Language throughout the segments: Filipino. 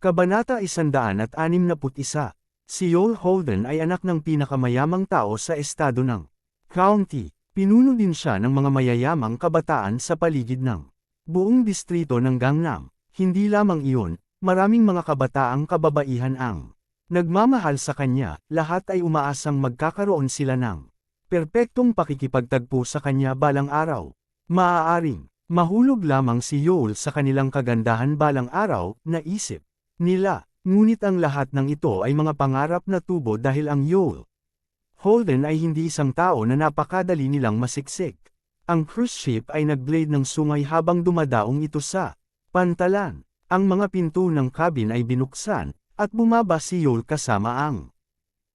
Kabanata 161. Si Yul Holden ay anak ng pinakamayamang tao sa estado ng county. Pinuno din siya ng mga mayayamang kabataan sa paligid ng buong distrito ng Gangnam. Hindi lamang iyon, maraming mga kabataang kababaihan ang nagmamahal sa kanya, lahat ay umaasang magkakaroon sila ng perpektong pakikipagtagpo sa kanya balang araw. Maaaring mahulog lamang si Yul sa kanilang kagandahan balang araw, naisip nila, ngunit ang lahat ng ito ay mga pangarap na tubo dahil ang Yul Holden ay hindi isang tao na napakadali nilang masiksik. Ang cruise ship ay nagblade ng sungay habang dumadaong ito sa pantalan. Ang mga pinto ng cabin ay binuksan, at bumaba si Yul kasama ang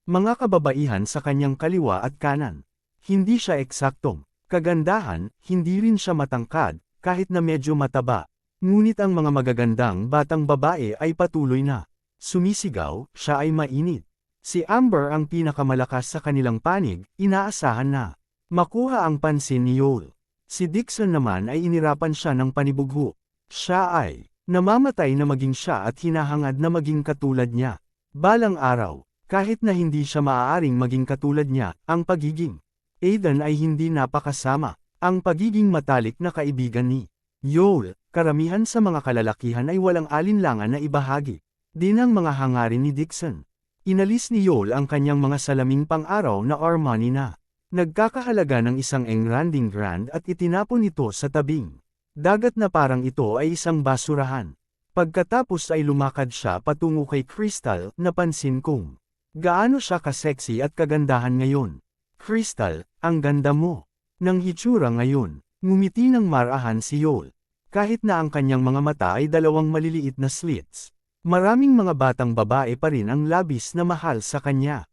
mga kababaihan sa kanyang kaliwa at kanan. Hindi siya eksaktong kagandahan, hindi rin siya matangkad, kahit na medyo mataba. Ngunit ang mga magagandang batang babae ay patuloy na sumisigaw, siya ay mainit. Si Amber ang pinakamalakas sa kanilang panig, inaasahan na makuha ang pansin ni Yul. Si Dixon naman ay inirapan siya ng panibugho. Siya ay namamatay na maging siya at hinahangad na maging katulad niya. Balang araw, kahit na hindi siya maaaring maging katulad niya, ang pagiging Aidan ay hindi napakasama. Ang pagiging matalik na kaibigan ni Yul, karamihan sa mga kalalakihan ay walang alinlangan na ibahagi din ang mga hangarin ni Dixon. Inalis ni Yul ang kanyang mga salaming pang-araw na Armani na nagkakahalaga ng isang engranding grand at itinapon ito sa tabing dagat na parang ito ay isang basurahan. Pagkatapos ay lumakad siya patungo kay Crystal, napansin kong gaano siya ka-sexy at kagandahan ngayon. Crystal, ang ganda mo. Nang hitsura ngayon, ngumiti ng marahan si Yul. Kahit na ang kanyang mga mata ay dalawang maliliit na slits. Maraming mga batang babae pa rin ang labis na mahal sa kanya.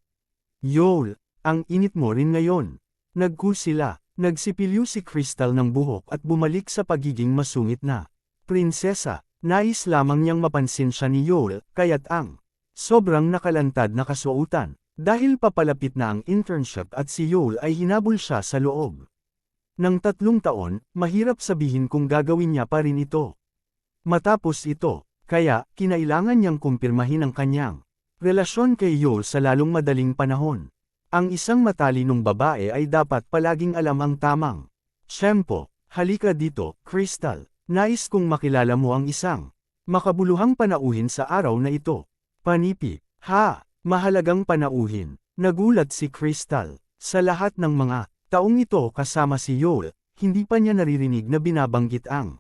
Yul, ang init mo rin ngayon. Nagkusila, nagsipilyo si Crystal ng buhok at bumalik sa pagiging masungit na prinsesa. Nais lamang niyang mapansin siya ni Yul, kaya't ang sobrang nakalantad na kasuotan. Dahil papalapit na ang internship at si Yul ay hinabol siya sa loob. Nang 3 taon, mahirap sabihin kung gagawin niya pa rin ito. Matapos ito, kaya, kinailangan niyang kumpirmahin ang kanyang relasyon kay Yul sa lalong madaling panahon. Ang isang matalinong babae ay dapat palaging alam ang tamang tiyempo. Halika dito, Crystal. Nais kong makilala mo ang isang makabuluhang panauhin sa araw na ito. Panipi, ha? Mahalagang panauhin. Nagulat si Crystal. Sa lahat ng mga taong ito kasama si Yul, hindi pa niya naririnig na binabanggit ang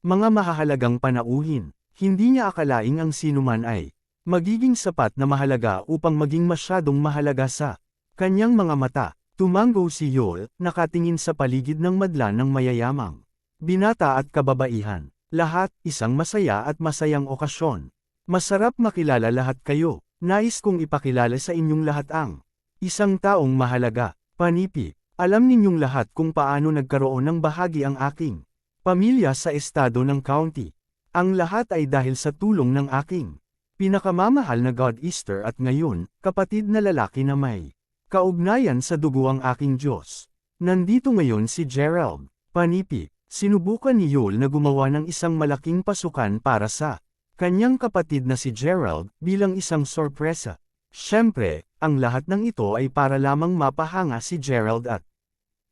mga mahahalagang panauhin. Hindi niya akalaing ang sinuman ay magiging sapat na mahalaga upang maging masyadong mahalaga sa kanyang mga mata. Tumango si Yul, nakatingin sa paligid ng madla ng mayayamang binata at kababaihan. Lahat, isang masaya at masayang okasyon. Masarap makilala lahat kayo. Nais kong ipakilala sa inyong lahat ang isang taong mahalaga. Panipi, alam ninyong lahat kung paano nagkaroon ng bahagi ang aking pamilya sa estado ng county. Ang lahat ay dahil sa tulong ng aking pinakamamahal na God Easter at ngayon, kapatid na lalaki na may kaugnayan sa dugo ang aking Diyos. Nandito ngayon si Gerald. Panipi, sinubukan ni Yul na gumawa ng isang malaking pasukan para sa kanyang kapatid na si Gerald bilang isang sorpresa. Siyempre, ang lahat ng ito ay para lamang mapahanga si Gerald at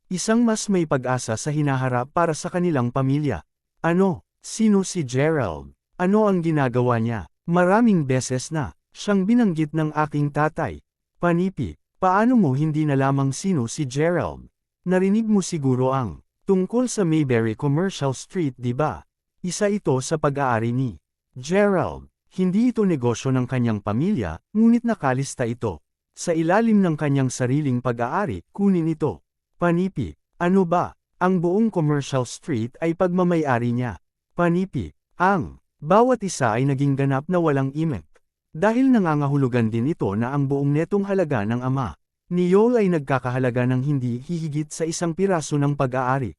isang mas may pag-asa sa hinaharap para sa kanilang pamilya. Ano? Sino si Gerald? Ano ang ginagawa niya? Maraming beses na siyang binanggit ng aking tatay. Panipi, paano mo hindi na lamang sino si Gerald? Narinig mo siguro ang tungkol sa Mayberry Commercial Street, di ba? Isa ito sa pag-aari ni Gerald. Hindi ito negosyo ng kanyang pamilya, ngunit nakalista ito sa ilalim ng kanyang sariling pag-aari. Kunin ito. Panipi, ano ba? Ang buong Commercial Street ay pagmamay-ari niya. Panipi, ang bawat isa ay naging ganap na walang imik. Dahil nangangahulugan din ito na ang buong netong halaga ng ama ni Yul ay nagkakahalaga ng hindi hihigit sa 1 piraso ng pag-aari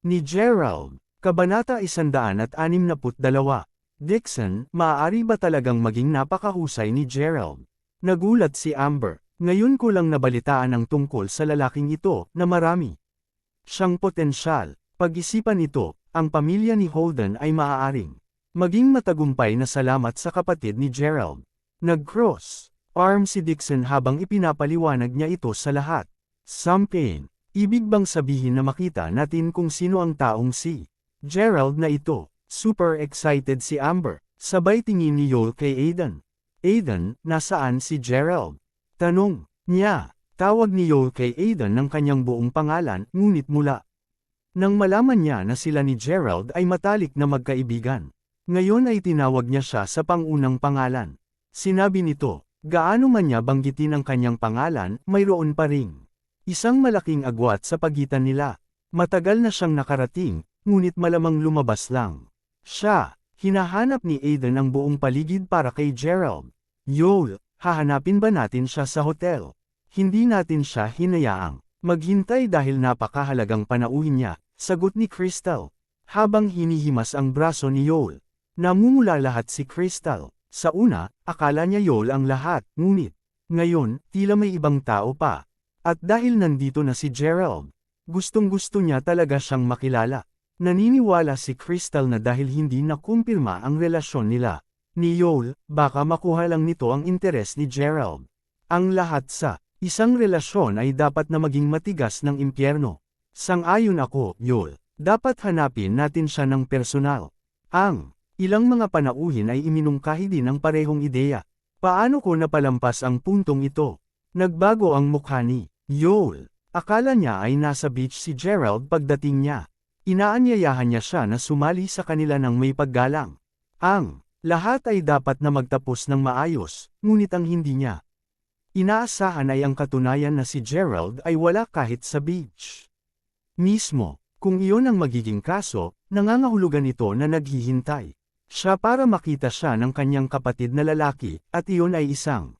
ni Gerald. Kabanata 162. Dixon, maaari ba talagang maging napakahusay ni Gerald? Nagulat si Amber. Ngayon ko lang nabalitaan ang tungkol sa lalaking ito, na marami siyang potensyal. Pag-isipan ito, ang pamilya ni Holden ay maaaring Maging matagumpay na salamat sa kapatid ni Gerald. Nag-cross arm si Dixon habang ipinapaliwanag niya ito sa lahat. Something. Ibig bang sabihin na makita natin kung sino ang taong si Gerald na ito? Super excited si Amber. Sabay tingin ni Joel kay Aiden. Aiden, nasaan si Gerald? Tanong niya. Tawag ni Joel kay Aiden ng kanyang buong pangalan, ngunit mula nang malaman niya na sila ni Gerald ay matalik na magkaibigan. Ngayon ay tinawag niya siya sa pangunang pangalan. Sinabi nito, gaano man niya banggitin ang kanyang pangalan, mayroon pa ring isang malaking agwat sa pagitan nila. Matagal na siyang nakarating, ngunit malamang lumabas lang siya. Hinahanap ni Aiden ang buong paligid para kay Gerald. Joel, hahanapin ba natin siya sa hotel? Hindi natin siya hinayaang maghintay dahil napakahalagang panauhin niya, sagot ni Crystal. Habang hinihimas ang braso ni Joel, namumula lahat si Crystal. Sa una, akala niya Joel ang lahat, ngunit ngayon, tila may ibang tao pa. At dahil nandito na si Gerald, gustong-gusto niya talaga siyang makilala. Naniniwala si Crystal na dahil hindi nakumpirma ang relasyon nila ni Joel, baka makuha lang nito ang interes ni Gerald. Ang lahat sa isang relasyon ay dapat na maging matigas ng impyerno. Sang-ayon ako, Joel. Dapat hanapin natin siya ng personal. Ang ilang mga panauhin ay iminungkahi din ang parehong ideya. Paano ko napalampas ang puntong ito? Nagbago ang mukha ni Joel. Akala niya ay nasa beach si Gerald pagdating niya. Inaanyayahan niya siya na sumali sa kanila ng may paggalang. Ang lahat ay dapat na magtapos ng maayos, ngunit ang hindi niya inaasahan ay ang katunayan na si Gerald ay wala kahit sa beach mismo. Kung iyon ang magiging kaso, nangangahulugan ito na naghihintay siya para makita siya ng kanyang kapatid na lalaki, at iyon ay isang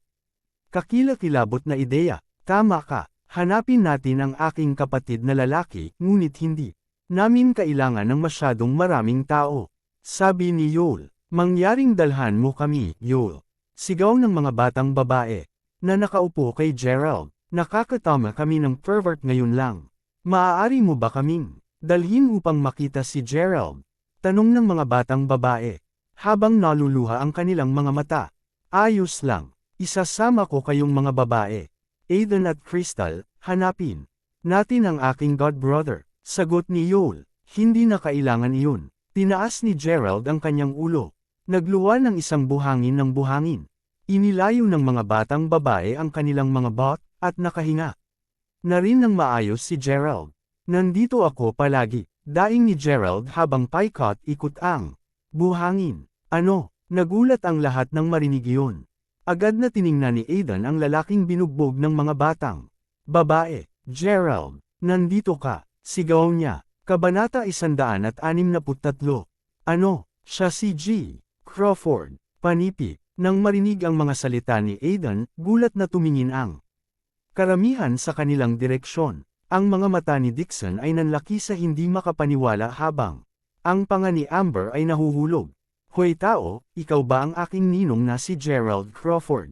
kakilakilabot na ideya. Tama ka, hanapin natin ang aking kapatid na lalaki, ngunit hindi namin kailangan ng masyadong maraming tao. Sabi ni Joel, mangyaring dalhan mo kami, Joel. Sigaw ng mga batang babae na nakaupo kay Gerald. Nakakatama kami ng pervert ngayon lang. Maaari mo ba kaming dalhin upang makita si Gerald? Tanong ng mga batang babae, habang naluluha ang kanilang mga mata. Ayos lang, isasama ko kayong mga babae. Aiden at Crystal, hanapin natin ang aking godbrother. Sagot ni Joel, hindi na kailangan iyon. Tinaas ni Gerald ang kanyang ulo. Nagluwa ng isang buhangin ng buhangin. Inilayo ng mga batang babae ang kanilang mga bot, at nakahinga na rin ng maayos si Gerald. Nandito ako palagi, daing ni Gerald habang paikot-ikot ang buhangin. Ano? Nagulat ang lahat nang marinig iyon. Agad na tiningnan ni Aiden ang lalaking binugbog ng mga batang babae. Gerald, nandito ka. Sigaw niya. Kabanata 163. Ano? Siya si G. Crawford. Panipi. Nang marinig ang mga salita ni Aiden, gulat na tumingin ang karamihan sa kanilang direksyon. Ang mga mata ni Dixon ay nanlaki sa hindi makapaniwala habang ang panga ni Amber ay nahuhulog. Hoy tao, ikaw ba ang aking ninong na si Gerald Crawford?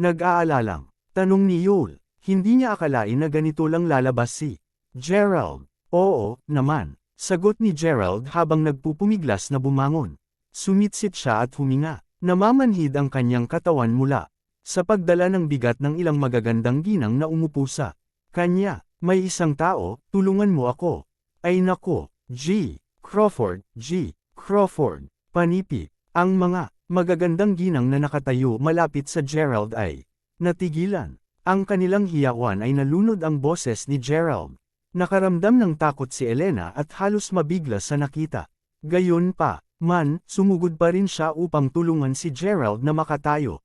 Nag-aalalang tanong ni Joel. Hindi niya akalain na ganito lang lalabas si Gerald. Oo, naman. Sagot ni Gerald habang nagpupumiglas na bumangon. Sumitsit siya at huminga. Namamanhid ang kanyang katawan mula sa pagdala ng bigat ng ilang magagandang ginang na umupo sa kanya. May isang tao, tulungan mo ako. Ay nako, G. Crawford, G. Crawford. Panipi. Ang mga magagandang ginang na nakatayo malapit sa Gerald ay natigilan. Ang kanilang hiyawan ay nalunod ang boses ni Gerald. Nakaramdam ng takot si Elena at halos mabigla sa nakita. Gayon pa man, sumugod pa rin siya upang tulungan si Gerald na makatayo.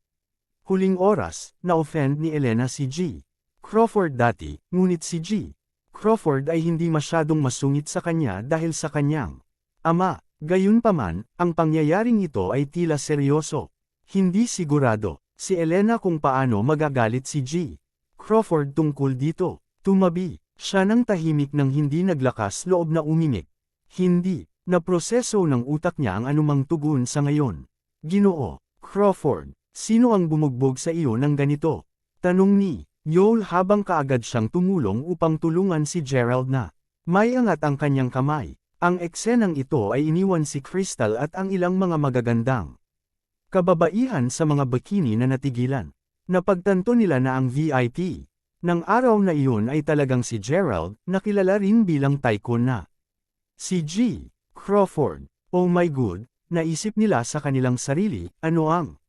Huling oras, na-offend ni Elena si G. Crawford dati, ngunit si G. Crawford ay hindi masyadong masungit sa kanya dahil sa kanyang ama. Gayunpaman, ang pangyayaring ito ay tila seryoso. Hindi sigurado si Elena kung paano magagalit si G. Crawford tungkol dito. Tumabi siya ng tahimik nang hindi naglakas loob na umimik. Hindi na proseso ng utak niya ang anumang tugon sa ngayon. Ginoo Crawford, sino ang bumugbog sa iyo ng ganito? Tanong ni Joel habang kaagad siyang tumulong upang tulungan si Gerald na may angat ang kanyang kamay. Ang eksenang ito ay iniwan si Crystal at ang ilang mga magagandang kababaihan sa mga bikini na natigilan. Napagtanto nila na ang VIP ng araw na iyon ay talagang si Gerald, na kilala rin bilang tycoon na si G. Crawford. Oh my god, naisip nila sa kanilang sarili, ano ang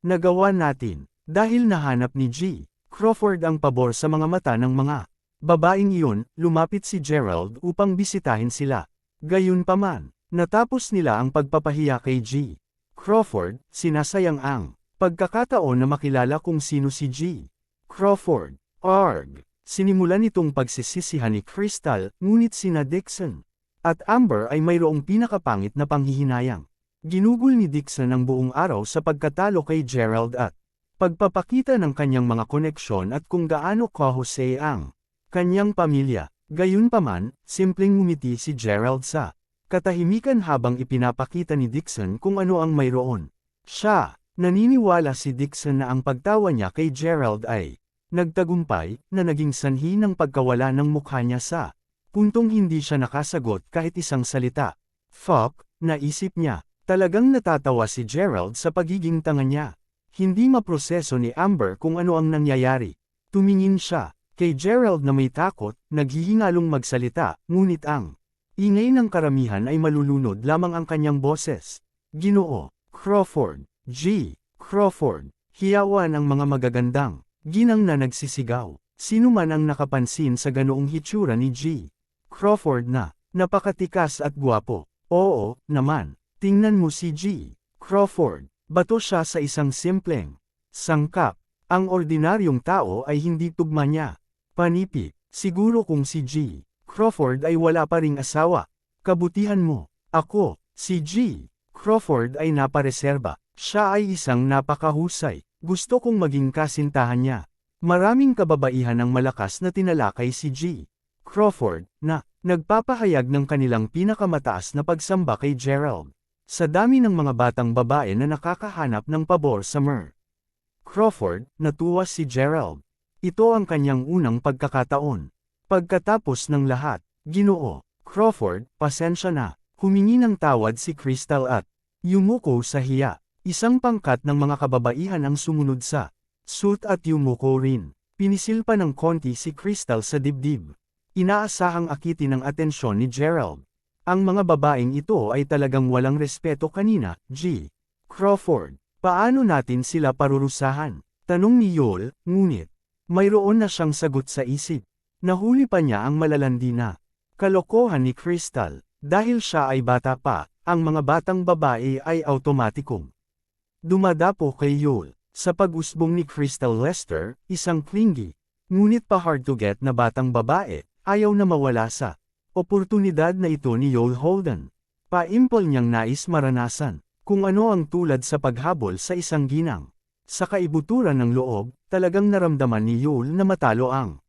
nagawa natin? Dahil nahanap ni G. Crawford ang pabor sa mga mata ng mga babaeng iyon, lumapit si Gerald upang bisitahin sila. Gayunpaman, natapos nila ang pagpapahiya kay G. Crawford, sinasayang ang pagkakataon na makilala kung sino si G. Crawford. Arg! Sinimulan itong pagsisisihan ni Crystal, ngunit sina Dixon at Amber ay mayroong pinakapangit na panghihinayang. Ginugol ni Dixon ang buong araw sa pagkatalo kay Gerald at pagpapakita ng kanyang mga koneksyon at kung gaano kahusay ang kanyang pamilya. Gayunpaman, simpleng ngumiti si Gerald sa katahimikan habang ipinapakita ni Dixon kung ano ang mayroon. Siya, naniniwala si Dixon na ang pagtawa niya kay Gerald ay nagtagumpay, na naging sanhi ng pagkawala ng mukha niya sa puntong hindi siya nakasagot kahit isang salita. Fuck, naisip niya. Talagang natatawa si Gerald sa pagiging tanga niya. Hindi maproseso ni Amber kung ano ang nangyayari. Tumingin siya kay Gerald na may takot, naghihingalong magsalita, ngunit ang ingay ng karamihan ay malulunod lamang ang kanyang boses. Ginoo Crawford, G. Crawford, hiyawan ang mga magagandang ginang na nagsisigaw. Sino man ang nakapansin sa ganoong hitsura ni G. Crawford na napakatikas at gwapo. Oo, naman. Tingnan mo si G. Crawford. Bato siya sa isang simpleng sangkap. Ang ordinaryong tao ay hindi tugma niya. Panipik, siguro kung si G. Crawford ay wala pa ring asawa. Kabutihan mo. Ako, si G. Crawford ay napareserba. Siya ay isang napakahusay. Gusto kong maging kasintahan niya. Maraming kababaihan ang malakas na tinalakay si G. Crawford, na nagpapahayag ng kanilang pinakamataas na pagsamba kay Gerald. Sa dami ng mga batang babae na nakakahanap ng pabor sa Mer. Crawford, natuwa si Gerald. Ito ang kanyang unang pagkakataon. Pagkatapos ng lahat, Ginoo Crawford, pasensya na. Humingi ng tawad si Crystal at yumuko sa hiya. Isang pangkat ng mga kababaihan ang sumunod sa suit at yumuko rin. Pinisil pa ng konti si Crystal sa dibdib. Inaasahang akitin ng atensyon ni Gerald. Ang mga babaeng ito ay talagang walang respeto kanina, G. Crawford. Paano natin sila parurusahan? Tanong ni Yol, ngunit mayroon na siyang sagot sa isip. Nahuli pa niya ang malalandi na kalokohan ni Crystal. Dahil siya ay bata pa, ang mga batang babae ay automatikong dumadapo kay Yol. Sa pag-usbong ni Crystal Lester, isang clingy, ngunit pa hard to get na batang babae, ayaw na mawala sa oportunidad na ito ni Yol Holden. Paimpol niyang nais maranasan kung ano ang tulad sa paghabol sa isang ginang. Sa kaibuturan ng loob, talagang naramdaman ni Yol na matalo ang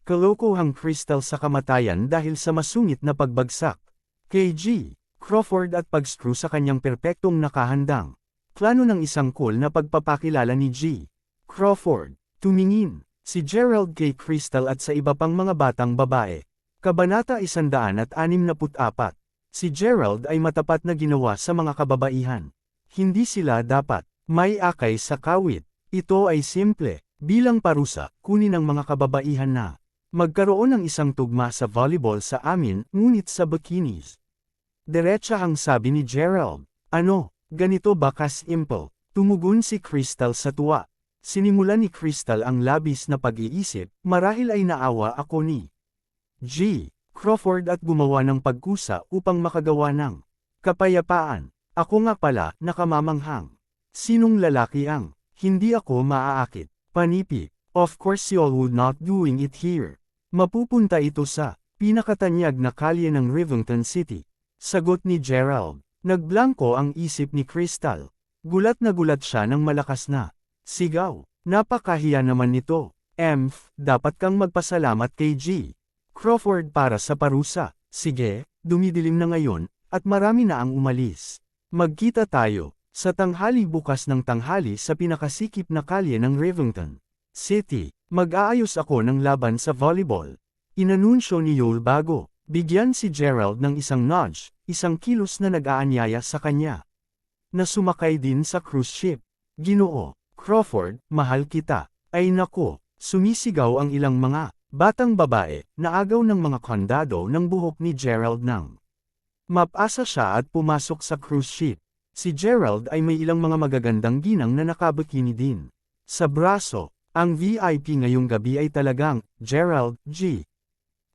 kalokohang Crystal sa kamatayan dahil sa masungit na pagbagsak kay G. Crawford at pag-screw sa kanyang perpektong nakahandang plano ng isang cool na pagpapakilala ni G. Crawford. Tumingin si Gerald kay Crystal at sa iba pang mga batang babae. Kabanata 164. Si Gerald ay matapat na ginawa sa mga kababaihan. Hindi sila dapat may akay sa kawit. Ito ay simple, bilang parusa, kunin ang mga kababaihan na magkaroon ng isang tugma sa volleyball sa amin, ngunit sa bikinis. Diretsahang sabi ni Gerald. Ano, ganito ba ka-simple? Tumugon si Crystal sa tuwa. Sinimulan ni Crystal ang labis na pag-iisip, marahil ay naawa ako ni G. Crawford at gumawa ng pagkusa upang makagawa ng kapayapaan. Ako nga pala, nakamamanghang. Sinong lalaki ang hindi ako maaakit? Panipik. Of course you all would not doing it here. Mapupunta ito sa pinakatanyag na kalye ng Rivington City. Sagot ni Gerald. Nagblangko ang isip ni Crystal. Gulat na gulat siya ng malakas na sigaw. Napakahiya naman nito. Dapat kang magpasalamat kay G. Crawford para sa parusa. Sige, dumidilim na ngayon, at marami na ang umalis. Magkita tayo sa tanghali bukas ng tanghali sa pinakasikip na kalye ng Rivington City. Mag-aayos ako ng laban sa volleyball. Inanunsyo ni Yol bago Bigyan si Gerald ng isang nudge, isang kilos na nag-aanyaya sa kanya. Na sumakay din sa cruise ship. Ginoo, Crawford, mahal kita. Ay nako, sumisigaw ang ilang mga batang babae, naagaw ng mga kondado ng buhok ni Gerald nang mapasa siya at pumasok sa cruise ship. Si Gerald ay may ilang mga magagandang ginang na nakabikini din. Sa braso, ang VIP ngayong gabi ay talagang Gerald G.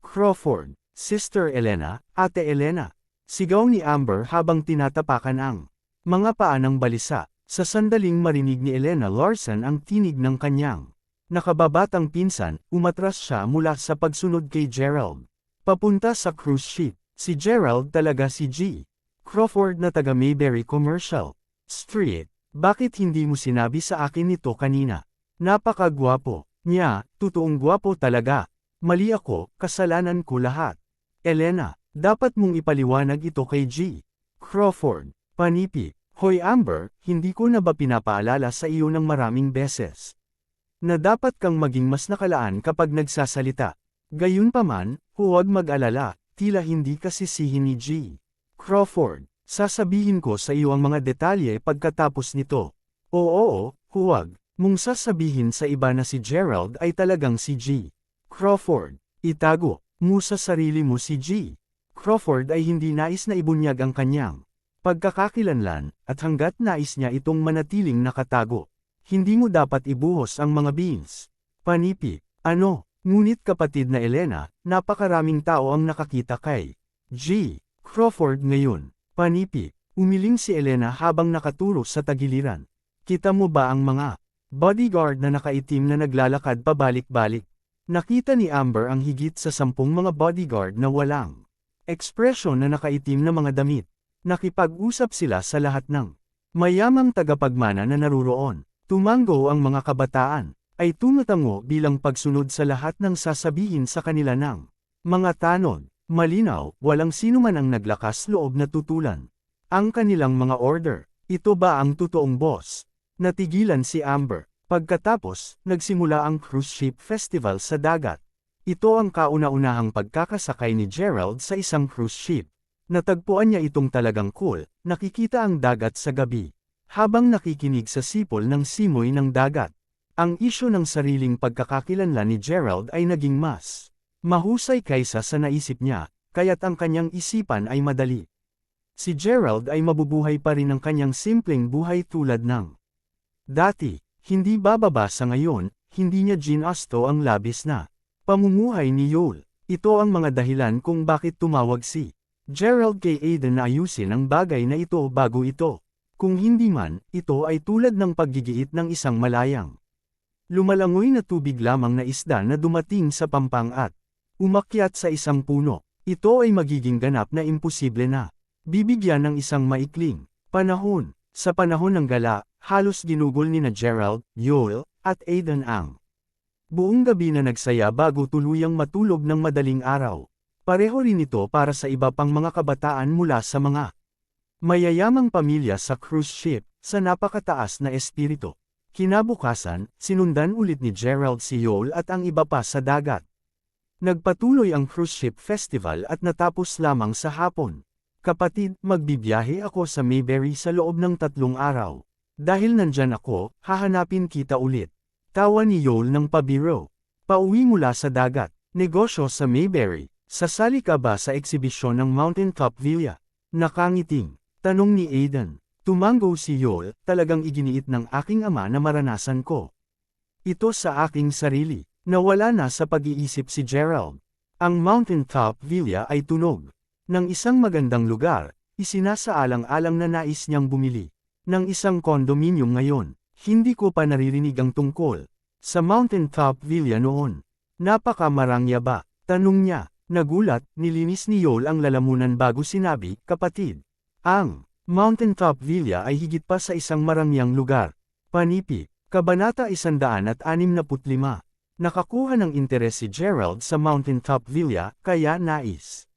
Crawford, Sister Elena, Ate Elena. Sigaw ni Amber habang tinatapakan ang mga paa ng balisa. Sa sandaling marinig ni Elena Larson ang tinig ng kanyang nakababatang pinsan, umatras siya mula sa pagsunod kay Gerald. Papunta sa cruise ship. Si Gerald talaga si G. Crawford na taga Mayberry Commercial Street. Bakit hindi mo sinabi sa akin ito kanina? Napakagwapo niya, totoong gwapo talaga. Mali ako, kasalanan ko lahat. Elena, dapat mong ipaliwanag ito kay G. Crawford, panipi. Hoy Amber, hindi ko na ba pinapaalala sa iyo ng maraming beses na dapat kang maging mas nakalaan kapag nagsasalita? Gayunpaman, huwag mag-alala, tila hindi ka sisihin ni G. Crawford, sasabihin ko sa iyo ang mga detalye pagkatapos nito. Oo, huwag mong sasabihin sa iba na si Gerald ay talagang si G. Crawford, itago mo sa sarili mo si G. Crawford ay hindi nais na ibunyag ang kanyang pagkakakilanlan, at hanggat nais niya itong manatiling nakatago, hindi mo dapat ibuhos ang mga beans. Panipi, ano? Ngunit kapatid na Elena, napakaraming tao ang nakakita kay G. Crawford ngayon. Panipi, umiling si Elena habang nakaturo sa tagiliran. Kita mo ba ang mga bodyguard na nakaitim na naglalakad pabalik-balik? Nakita ni Amber ang higit sa 10 mga bodyguard na walang ekspresyon na nakaitim na mga damit. Nakipag-usap sila sa lahat ng mayamang tagapagmana na naruroon. Tumango ang mga kabataan, ay tumutango bilang pagsunod sa lahat ng sasabihin sa kanila ng mga tanod. Malinaw, walang sino man ang naglakas loob na tutulan ang kanilang mga order. Ito ba ang totoong boss? Natigilan si Amber. Pagkatapos, nagsimula ang cruise ship festival sa dagat. Ito ang kauna-unahang pagkakasakay ni Gerald sa isang cruise ship. Natagpuan niya itong talagang cool, nakikita ang dagat sa gabi. Habang nakikinig sa sipol ng simoy ng dagat. Ang isyu ng sariling pagkakakilanlan ni Gerald ay naging mas mahusay kaysa sa naisip niya, kaya't ang kanyang isipan ay madali. Si Gerald ay mabubuhay pa rin ang kanyang simpleng buhay tulad ng dati, hindi bababa sa ngayon, hindi niya ginasto ang labis na pamumuhay ni Yul. Ito ang mga dahilan kung bakit tumawag si Gerald kay Aiden na ayusin ang bagay na ito bago ito. Kung hindi man, ito ay tulad ng paggigiit ng isang malayang lumalangoy na tubig lamang na isda na dumating sa pampang at umakyat sa isang puno. Ito ay magiging ganap na imposible na bibigyan ng isang maikling panahon. Sa panahon ng gala, halos ginugol ni na Gerald, Yul, at Aiden ang buong gabi na nagsaya bago tuluyang matulog ng madaling araw. Pareho rin ito para sa iba pang mga kabataan mula sa mga mayayamang pamilya sa cruise ship, sa napakataas na espiritu. Kinabukasan, sinundan ulit ni Gerald si Yul at ang iba pa sa dagat. Nagpatuloy ang cruise ship festival at natapos lamang sa hapon. Kapatid, magbibiyahe ako sa Mayberry sa loob ng 3 araw. Dahil nandyan ako, hahanapin kita ulit. Tawa ni Yul ng pabiro. Pauwi mula sa dagat. Negosyo sa Mayberry. Sasali ka ba sa eksibisyon ng Mountain Top Villa? Nakangiting tanong ni Aiden. Tumango si Yul, talagang iginiit ng aking ama na maranasan ko ito sa aking sarili. Nawala na sa pag-iisip si Gerald. Ang Mountain Top Villa ay tunog ng isang magandang lugar, isinasaalang-alang na nais niyang bumili ng isang condominium ngayon. Hindi ko pa naririnig ang tungkol sa Mountain Top Villa noon. Napakamarangya ba? Tanong niya. Nagulat, nilinis ni Yul ang lalamunan bago sinabi, kapatid. Ang Mountain Top Villa ay higit pa sa isang marangyang lugar. Panipi, Kabanata 165. Nakakuha ng interes si Gerald sa Mountain Top Villa, kaya nais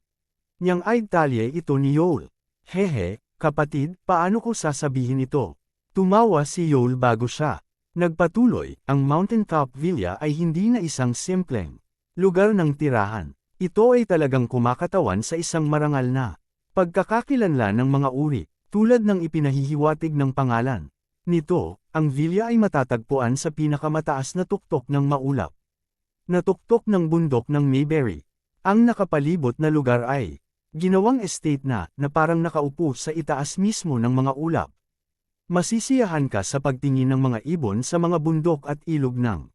niyang italye ito ni Yul. Hehe, kapatid, paano ko sasabihin ito? Tumawa si Yul bago siya nagpatuloy. Ang Mountain Top Villa ay hindi na isang simpleng lugar ng tirahan. Ito ay talagang kumakatawan sa isang marangal na pagkakakilanlan ng mga uri, tulad ng ipinahihiwatig ng pangalan nito. Ang villa ay matatagpuan sa pinakamataas na tuktok ng maulap na tuktok ng bundok ng Mayberry. Ang nakapalibot na lugar ay ginawang estate na parang nakaupo sa itaas mismo ng mga ulap. Masisiyahan ka sa pagtingin ng mga ibon sa mga bundok at ilog ng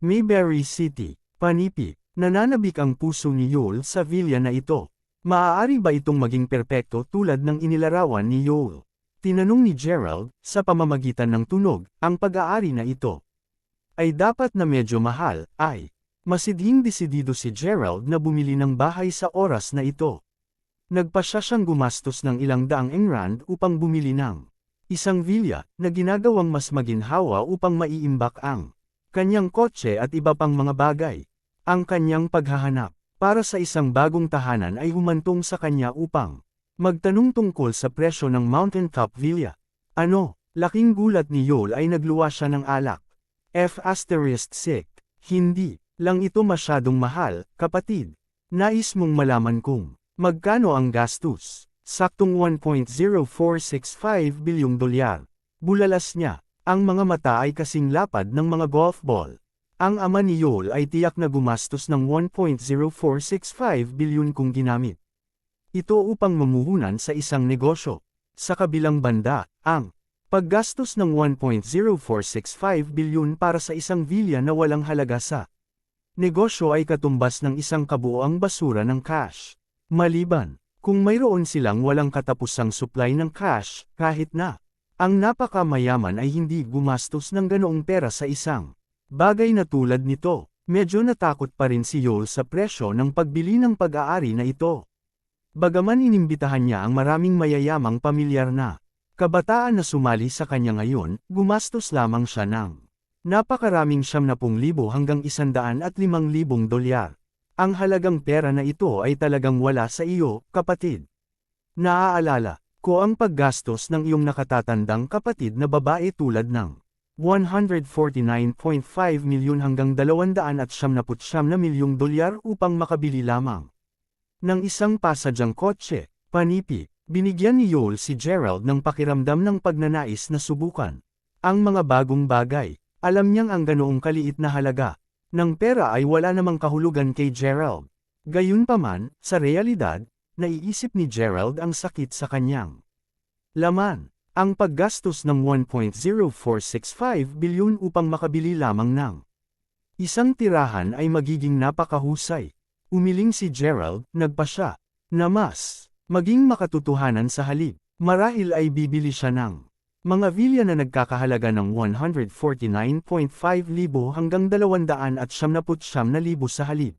Mayberry City. Panipi, nananabik ang puso ni Yoel sa villa na ito. Maaari ba itong maging perpekto tulad ng inilarawan ni Yoel? Tinanong ni Gerald, sa pamamagitan ng tunog, ang pag-aari na ito ay dapat na medyo mahal, ay masidhing desidido si Gerald na bumili ng bahay sa oras na ito. Nagpasya siyang gumastos ng ilang daang engrand upang bumili ng isang villa na ginagawang mas maginhawa upang maiimbak ang kanyang kotse at iba pang mga bagay. Ang kanyang paghahanap para sa isang bagong tahanan ay humantong sa kanya upang magtanong tungkol sa presyo ng mountaintop villa. Ano? Laking gulat ni Yoel ay nagluwa siya ng alak. F***, hindi lang ito masyadong mahal, kapatid. Nais mong malaman kung magkano ang gastos. Saktong $1.0465 bilyong. Bulalas niya. Ang mga mata ay kasing lapad ng mga golf ball. Ang ama ni Yoel ay tiyak na gumastos ng $1.0465 bilyon kung ginamit ito upang mamuhunan sa isang negosyo. Sa kabilang banda, ang paggastos ng $1.0465 bilyon para sa isang villa na walang halaga sa negosyo ay katumbas ng isang kabuoang basura ng cash. Maliban, kung mayroon silang walang katapusang supply ng cash, kahit na ang napakamayaman ay hindi gumastos ng ganoong pera sa isang bagay na tulad nito. Medyo natakot pa rin si Yoel sa presyo ng pagbili ng pag-aari na ito. Bagaman inimbitahan niya ang maraming mayayamang pamilyar na kabataan na sumali sa kanya ngayon, gumastos lamang siya ng napakaraming $70,000 hanggang $105,000. Ang halagang pera na ito ay talagang wala sa iyo, kapatid. Naaalala ko ang paggastos ng iyong nakatatandang kapatid na babae tulad ng $149.5 milyon hanggang $299 milyong upang makabili lamang ng isang pasadyang kotse. Panipi, binigyan ni Yoel si Gerald ng pakiramdam ng pagnanais na subukan ang mga bagong bagay. Alam niyang ang ganoong kaliit na halaga ng pera ay wala namang kahulugan kay Gerald. Gayunpaman, sa realidad, naiisip ni Gerald ang sakit sa kanyang laman. Ang paggastos ng $1.0465 bilyon upang makabili lamang ng isang tirahan ay magiging napakahusay. Umiling si Gerald, nagpasya na mas maging makatotohanan sa halip. Marahil ay bibili siya ng mga villa na nagkakahalaga ng $149.5 libo hanggang $299,000 sa halip.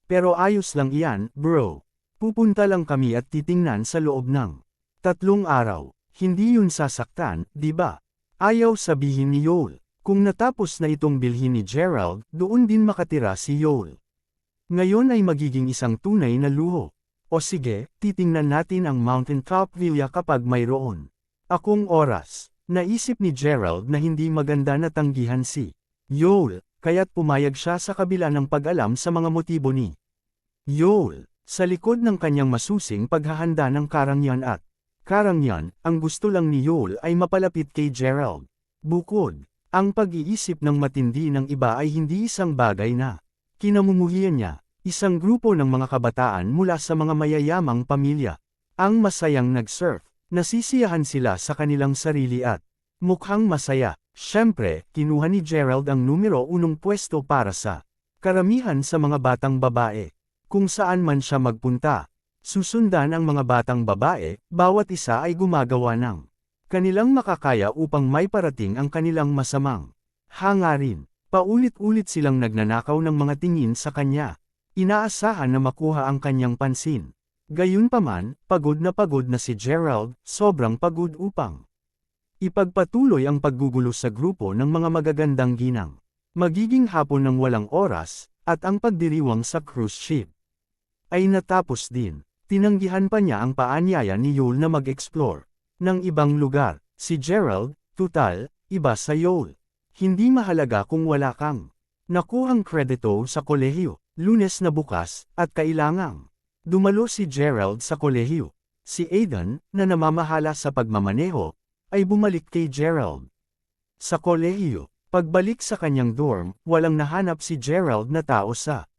Pero ayos lang iyan, bro. Pupunta lang kami at titingnan sa loob ng 3 araw. Hindi yun sasaktan, di ba? Ayaw sabihin ni Yoel. Kung natapos na itong bilhin ni Gerald, doon din makatira si Yoel. Ngayon ay magiging isang tunay na luho. O sige, titingnan natin ang mountaintop villa kapag mayroon akong oras. Naisip ni Gerald na hindi maganda na tanggihan si Yoel, kaya't pumayag siya sa kabila ng pag-alam sa mga motibo ni Yoel. Sa likod ng kanyang masusing paghahanda ng karangyan, ang gusto lang ni Yoel ay mapalapit kay Gerald. Bukod, ang pag-iisip ng matindi ng iba ay hindi isang bagay na kinamumuhian niya. Isang grupo ng mga kabataan mula sa mga mayayamang pamilya. Ang masayang nag-surf. Nasisiyahan sila sa kanilang sarili at mukhang masaya. Siyempre, kinuha ni Gerald ang numero 1 pwesto para sa karamihan sa mga batang babae. Kung saan man siya magpunta, susundan ang mga batang babae, bawat isa ay gumagawa ng kanilang makakaya upang may parating ang kanilang masamang hangarin. Paulit-ulit silang nagnanakaw ng mga tingin sa kanya. Inaasahan na makuha ang kanyang pansin. Gayunpaman, pagod na si Gerald, sobrang pagod upang ipagpatuloy ang paggugulo sa grupo ng mga magagandang ginang. Magiging hapon ng walang oras, at ang pagdiriwang sa cruise ship ay natapos din. Tinanggihan pa niya ang paanyaya ni Yoel na mag-explore ng ibang lugar. Si Gerald, tutal, iba sa Yoel. Hindi mahalaga kung wala kang nakuhang kredito sa kolehiyo. Lunes na bukas, at kailangang dumalo si Gerald sa kolehiyo. Si Aidan, na namamahala sa pagmamaneho, ay bumalik kay Gerald. Sa kolehiyo, pagbalik sa kanyang dorm, walang nahanap si Gerald na tao sa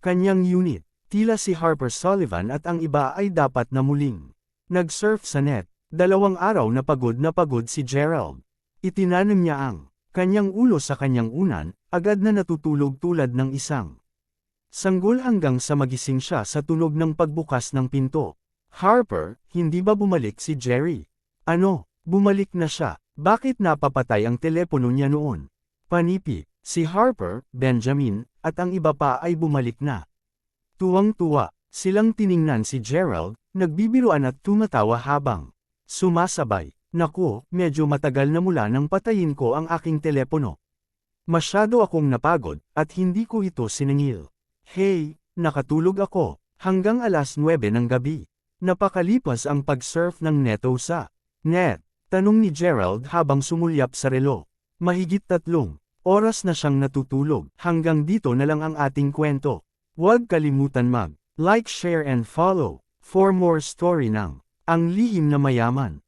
kanyang unit. Tila si Harper Sullivan at ang iba ay dapat na muling nag-surf sa net. 2 araw na pagod si Gerald. Itinanim niya ang kanyang ulo sa kanyang unan, agad na natutulog tulad ng isang sanggol hanggang sa magising siya sa tunog ng pagbukas ng pinto. Harper, hindi ba bumalik si Jerry? Ano, bumalik na siya. Bakit napapatay ang telepono niya noon? Panipi, si Harper, Benjamin, at ang iba pa ay bumalik na. Tuwang-tuwa, silang tiningnan si Gerald, nagbibiruan at tumatawa habang sumasabay. Naku, medyo matagal na mula nang patayin ko ang aking telepono. Masyado akong napagod, at hindi ko ito siningil. Hey, nakatulog ako, hanggang 9:00 ng gabi. Napakalipas ang pag-surf ng neto sa net. Tanong ni Gerald habang sumulyap sa relo. Mahigit 3 oras na siyang natutulog. Hanggang dito na lang ang ating kwento. Huwag kalimutan mag-like, share and follow for more story ng Ang Lihim na Mayaman.